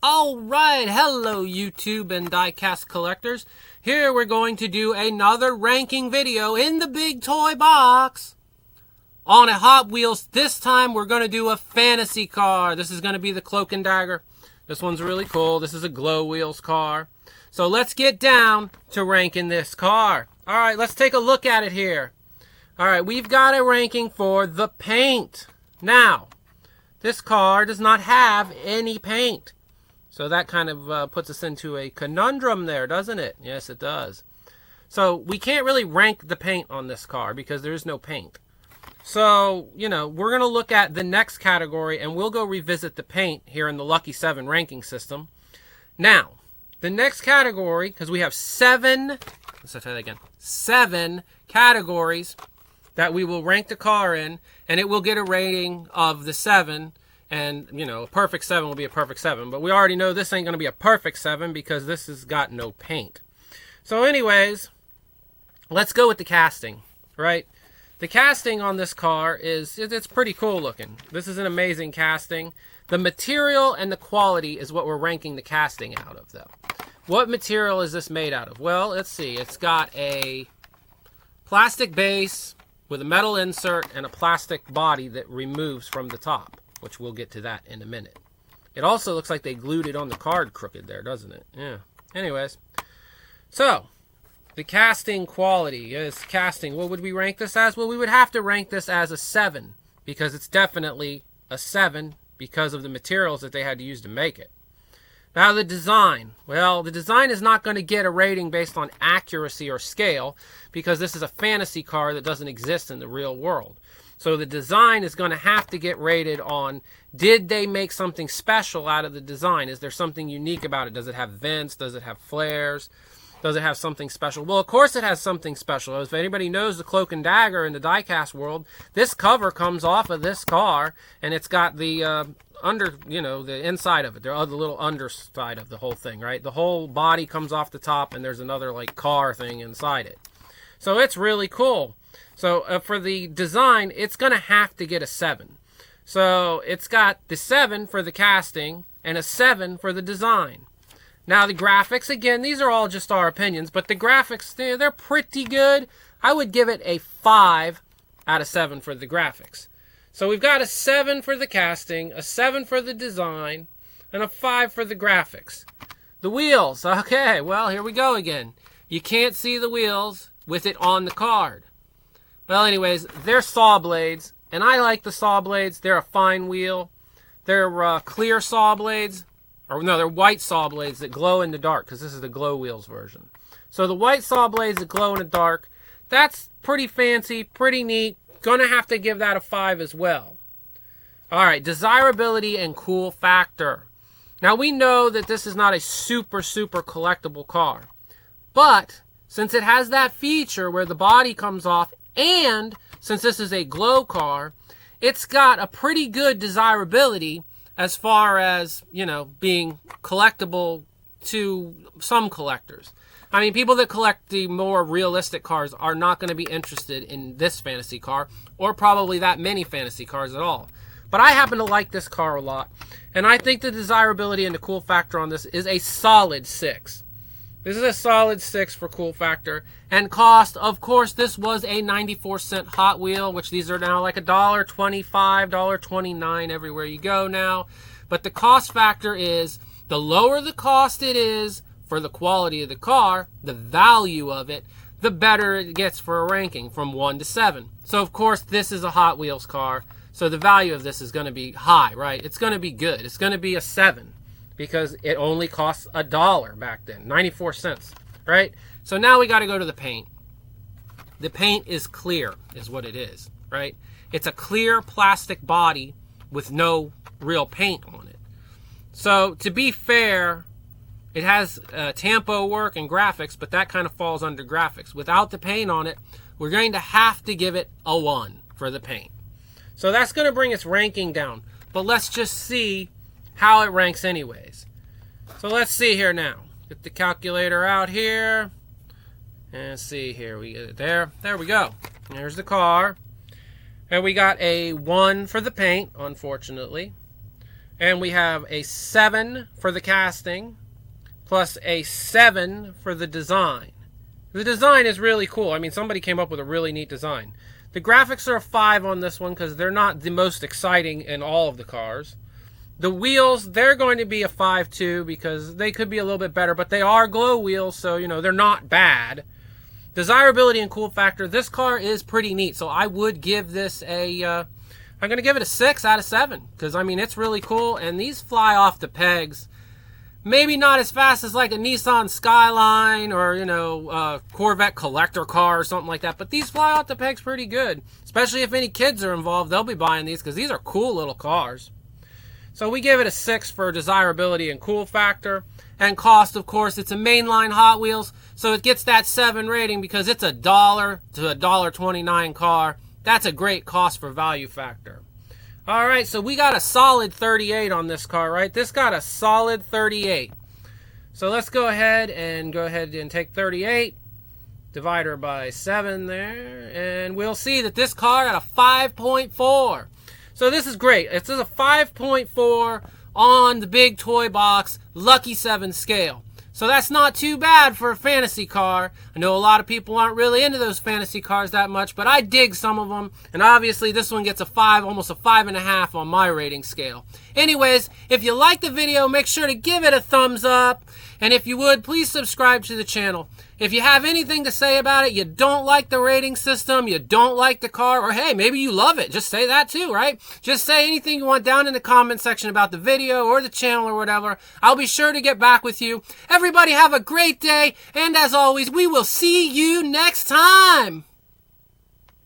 Alright, hello YouTube and diecast collectors. Here we're going to do another ranking video in the big toy box on a Hot Wheels. This time we're going to do a fantasy car. This is going to be the Cloak and Dagger. This one's really cool. This is a Glow Wheels car. So let's get down to ranking this car. Alright, let's take a look at it here. Alright, we've got a ranking for the paint. Now, this car does not have any paint. So that kind of puts us into a conundrum there, doesn't it? Yes, it does. So we can't really rank the paint on this car because there is no paint. So, you know, we're going to look at the next category and we'll go revisit the paint here in the Lucky 7 ranking system. Now, the next category, because we have seven categories that we will rank the car in, and it will get a rating of the 7. And, you know, a perfect 7 will be a perfect 7. But we already know this ain't going to be a perfect 7 because this has got no paint. So anyways, let's go with the casting, right? The casting on this car it's pretty cool looking. This is an amazing casting. The material and the quality is what we're ranking the casting out of, though. What material is this made out of? Well, let's see. It's got a plastic base with a metal insert and a plastic body that removes from the top, which we'll get to that in a minute. It also looks like they glued it on the card crooked there, doesn't it? Yeah. Anyways. So, the casting quality is casting. What would we rank this as? Well, we would have to rank this as a 7 because it's definitely a 7 because of the materials that they had to use to make it. Now, the design. Well, the design is not going to get a rating based on accuracy or scale because this is a fantasy car that doesn't exist in the real world. So the design is going to have to get rated on, did they make something special out of the design? Is there something unique about it? Does it have vents? Does it have flares? Does it have something special? Well, of course it has something special. If anybody knows the Cloak and Dagger in the diecast world, this cover comes off of this car, and it's got the the inside of it, the little underside of the whole thing, right? The whole body comes off the top, and there's another like car thing inside it. So it's really cool. So for the design, it's going to have to get a 7. So it's got the 7 for the casting and a 7 for the design. Now the graphics, again, these are all just our opinions, but the graphics, they're pretty good. I would give it a 5 out of 7 for the graphics. So we've got a 7 for the casting, a 7 for the design, and a 5 for the graphics. The wheels, okay, well, here we go again. You can't see the wheels with it on the card. Well, anyways, they're saw blades, and I like the saw blades. They're a fine wheel. They're clear saw blades. Or no, they're white saw blades that glow in the dark, because this is the Glow Wheels version. So the white saw blades that glow in the dark, that's pretty fancy, pretty neat. Gonna have to give that a 5 as well. Alright, desirability and cool factor. Now, we know that this is not a super collectible car. But, since it has that feature where the body comes off, and since this is a glow car, it's got a pretty good desirability as far as, you know, being collectible to some collectors. I mean, people that collect the more realistic cars are not going to be interested in this fantasy car, or probably that many fantasy cars at all. But I happen to like this car a lot, and I think the desirability and the cool factor on this is a solid 6. This is a solid 6 for cool factor. And cost, of course, this was a 94-cent Hot Wheel, which these are now like $1.25, $1.29 everywhere you go now. But the cost factor is, the lower the cost it is for the quality of the car, the value of it, the better it gets for a ranking from 1 to 7. So, of course, this is a Hot Wheels car, so the value of this is going to be high, right? It's going to be good. It's going to be a 7. Because it only costs $1 back then, 94 cents, right? So now we got to go to the paint. The paint is clear, is what it is, right? It's a clear plastic body with no real paint on it. So to be fair, it has tampo work and graphics, but that kind of falls under graphics. Without the paint on it, we're going to have to give it a 1 for the paint. So that's going to bring its ranking down. But let's just see how it ranks anyways. So let's see here now. Get the calculator out here. And see here. We get it there. There we go. There's the car. And we got a 1 for the paint, unfortunately. And we have a 7 for the casting, plus a 7 for the design. The design is really cool. I mean, somebody came up with a really neat design. The graphics are a 5 on this one because they're not the most exciting in all of the cars. The wheels, they're going to be a 5 too because they could be a little bit better, but they are glow wheels, so, you know, they're not bad. Desirability and cool factor, this car is pretty neat, so I would give this a... I'm going to give it a 6 out of 7 because, I mean, it's really cool, and these fly off the pegs. Maybe not as fast as like a Nissan Skyline or, you know, Corvette collector car or something like that, but these fly off the pegs pretty good, especially if any kids are involved. They'll be buying these because these are cool little cars. So we give it a 6 for desirability and cool factor. And cost, of course, it's a mainline Hot Wheels, so it gets that 7 rating because it's $1 to $1.29 car. That's a great cost for value factor. All right, so we got a solid 38 on this car, right? This got a solid 38. So let's go ahead and take 38, divide her by 7 there, and we'll see that this car got a 5.4. So this is great. It's a 5.4 on the big Toybox Lucky 7 scale. So that's not too bad for a fantasy car. I know a lot of people aren't really into those fantasy cars that much, but I dig some of them. And obviously this one gets a 5, almost a 5.5 on my rating scale. Anyways, if you like the video, make sure to give it a thumbs up. And if you would, please subscribe to the channel. If you have anything to say about it, you don't like the rating system, you don't like the car, or hey, maybe you love it, just say that too, right? Just say anything you want down in the comment section about the video or the channel or whatever. I'll be sure to get back with you. Everybody have a great day, and as always, we will see you next time.